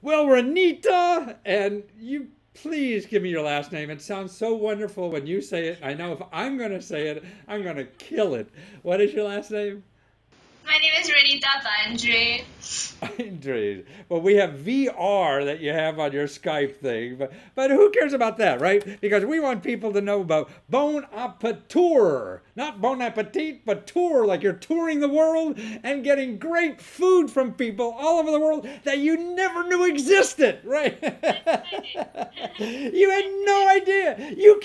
Well, Renita, and you please give me your last name. It sounds so wonderful when you say it. I know if I'm going to say it, I'm going to kill it. What is your last name? My name is Renita Bandre. Indeed. Well, we have VR that you have on your Skype thing, but who cares about that, right? Because we want people to know about bon appetit, not bon appetit, but tour, like you're touring the world and getting great food from people all over the world that you never knew existed, right? You had no idea. You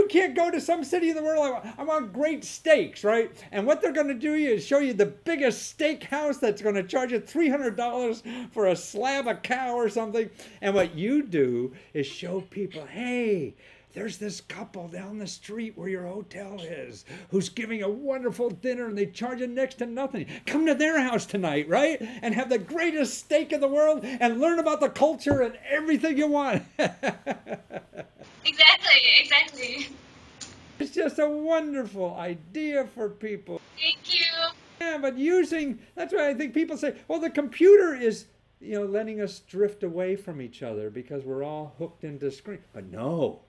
can't go to some city in the world. I want great steaks, right? And what they're going to do is show you the biggest steakhouse that's going to charge you $300 for a slab of cow or something. And what you do is show people, hey, there's this couple down the street where your hotel is who's giving a wonderful dinner and they charge you next to nothing. Come to their house tonight, right? And have the greatest steak in the world and learn about the culture and everything you want. Exactly, exactly. It's just a wonderful idea for people. Thank you. Yeah, but that's why I think people say, well, the computer is, letting us drift away from each other because we're all hooked into screen. But no,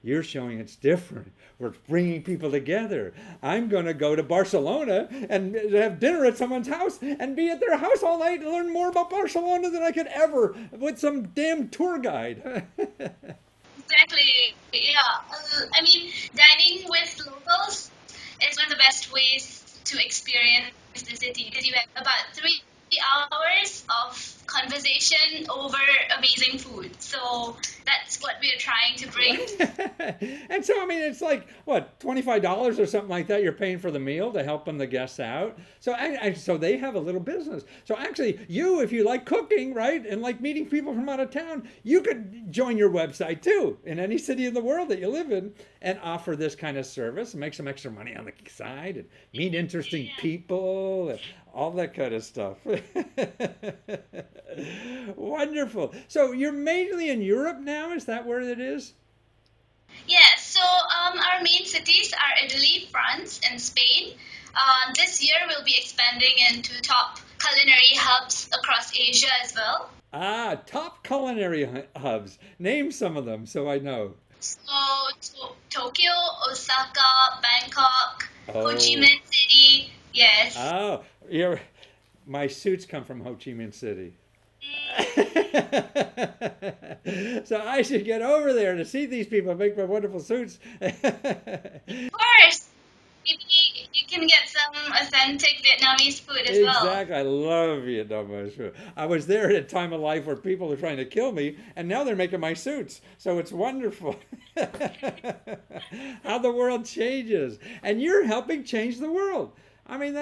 you're showing it's different. We're bringing people together. I'm going to go to Barcelona and have dinner at someone's house and be at their house all night and learn more about Barcelona than I could ever with some damn tour guide. Exactly. Yeah. I mean, dining with locals is one of the best ways to experience the city because you have about 3 hours of conversation over amazing food. So that's what we are trying to bring. And so, I mean, it's like, what, $25 or something like that you're paying for the meal to help them, the guests out. So, so they have a little business. So actually, if you like cooking, right, and like meeting people from out of town, you could join your website too in any city in the world that you live in and offer this kind of service and make some extra money on the side and meet interesting Yeah. people and all that kind of stuff. Wonderful. So you're mainly in Europe now? Is that where it is? Yeah, so our main cities are Italy, France, and Spain. This year we'll be expanding into top culinary hubs across Asia as well. Ah, top culinary hubs. Name some of them so I know. So Tokyo, Osaka, Bangkok, Ho Chi Oh, Minh City. Yes. oh, my suits come from Ho Chi Minh City. So I should get over there to see these people make my wonderful suits. Of course. Maybe you can get some authentic Vietnamese food as well. Exactly. I love Vietnam food. I was there at a time of life where people were trying to kill me, and now they're making my suits. So it's wonderful how the world changes. And you're helping change the world. I mean,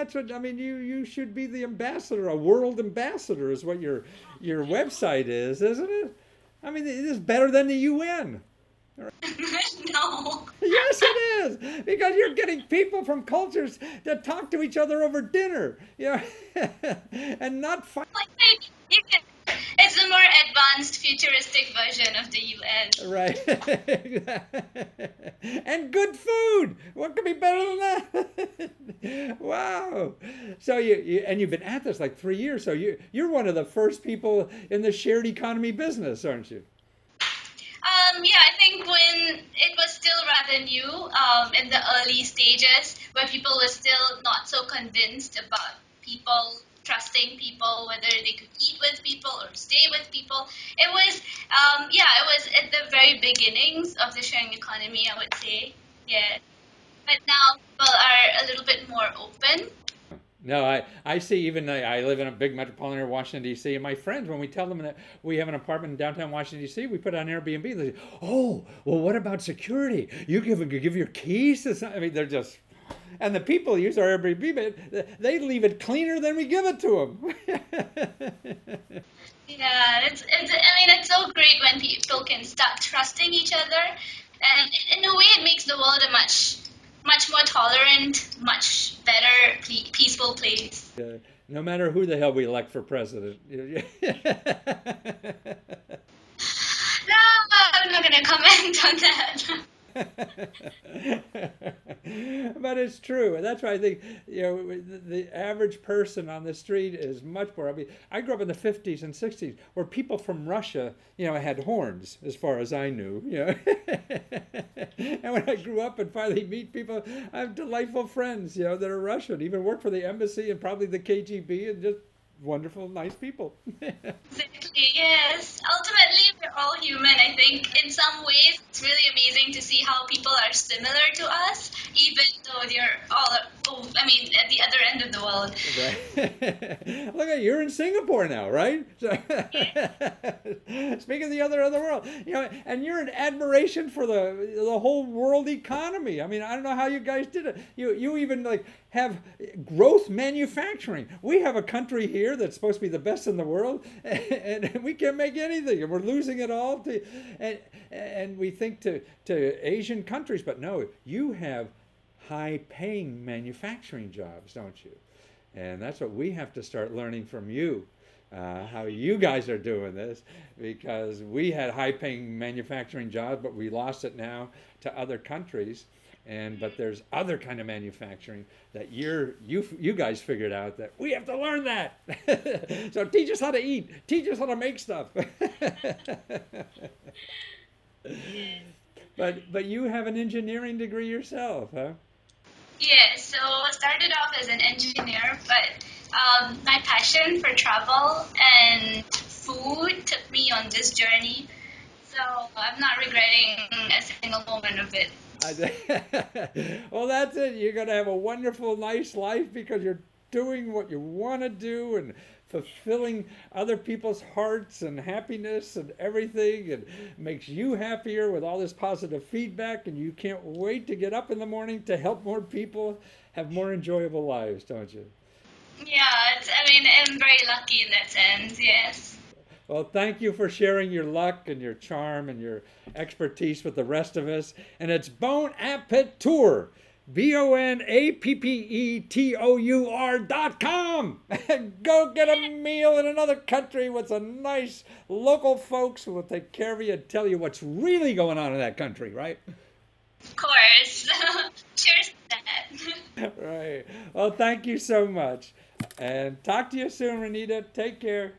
you should be the ambassador, a world ambassador is what your website is, isn't it? I mean, it is better than the UN. No. Yes, it is because you're getting people from cultures that talk to each other over dinner, and not fight. Like, you can, it's a more advanced, futuristic version of the UN. Right. And good food. What could be better than that? Wow. So you've been at this like 3 years. So you're one of the first people in the shared economy business, aren't you? Yeah, I think when it was still rather new, in the early stages, where people were still not so convinced about people trusting people, whether they could eat with people or stay with people. It was at the very beginnings of the sharing economy, I would say. Yeah, but now people are a little bit more open. No, I see. Even I live in a big metropolitan area, Washington D.C. And my friends, when we tell them that we have an apartment in downtown Washington D.C., we put it on Airbnb. They say, "Oh, well, what about security? You give your keys to some." I mean, they're just, and the people who use our Airbnb, they leave it cleaner than we give it to them. Yeah, it's so great when people can start trusting each other, and in a way, it makes the world a much more tolerant, much better, peaceful place. No matter who the hell we elect for president. No, I'm not gonna comment on that. But is true, and that's why I think the average person on the street is much more. I mean, I grew up in the '50s and '60s where people from Russia, had horns, as far as I knew. And when I grew up and finally meet people, I have delightful friends, that are Russian, even work for the embassy and probably the KGB, and just wonderful, nice people. Exactly, yes. Ultimately, we're all human. I think in some ways it's really amazing to see how people are similar to us, even though they're all, I mean, at the other end of the world. Right. Look at you're in Singapore now, right? So, speaking of the other end of the world, and you're an admiration for the whole world economy. I mean, I don't know how you guys did it. You even like have growth manufacturing. We have a country here that's supposed to be the best in the world, and we can't make anything, and we're losing it all and we think to Asian countries, but no, you have high-paying manufacturing jobs, don't you? And that's what we have to start learning from you, how you guys are doing this, because we had high-paying manufacturing jobs, but we lost it now to other countries. But there's other kind of manufacturing that you guys figured out that we have to learn that. So teach us how to eat. Teach us how to make stuff. But you have an engineering degree yourself, huh? Yeah, so I started off as an engineer, but my passion for travel and food took me on this journey. So I'm not regretting a single moment of it. Well, that's it. You're going to have a wonderful, nice life because you're doing what you want to do and fulfilling other people's hearts and happiness and everything, and makes you happier with all this positive feedback, and you can't wait to get up in the morning to help more people have more enjoyable lives, don't you? Yeah, I'm very lucky in that sense, yes. Well, thank you for sharing your luck and your charm and your expertise with the rest of us. And it's Bon Appeteur, BONAPPETOUR.com. Go get a meal in another country with some nice local folks who will take care of you and tell you what's really going on in that country, right? Of course. Cheers to that. Right. Well, thank you so much. And talk to you soon, Renita. Take care.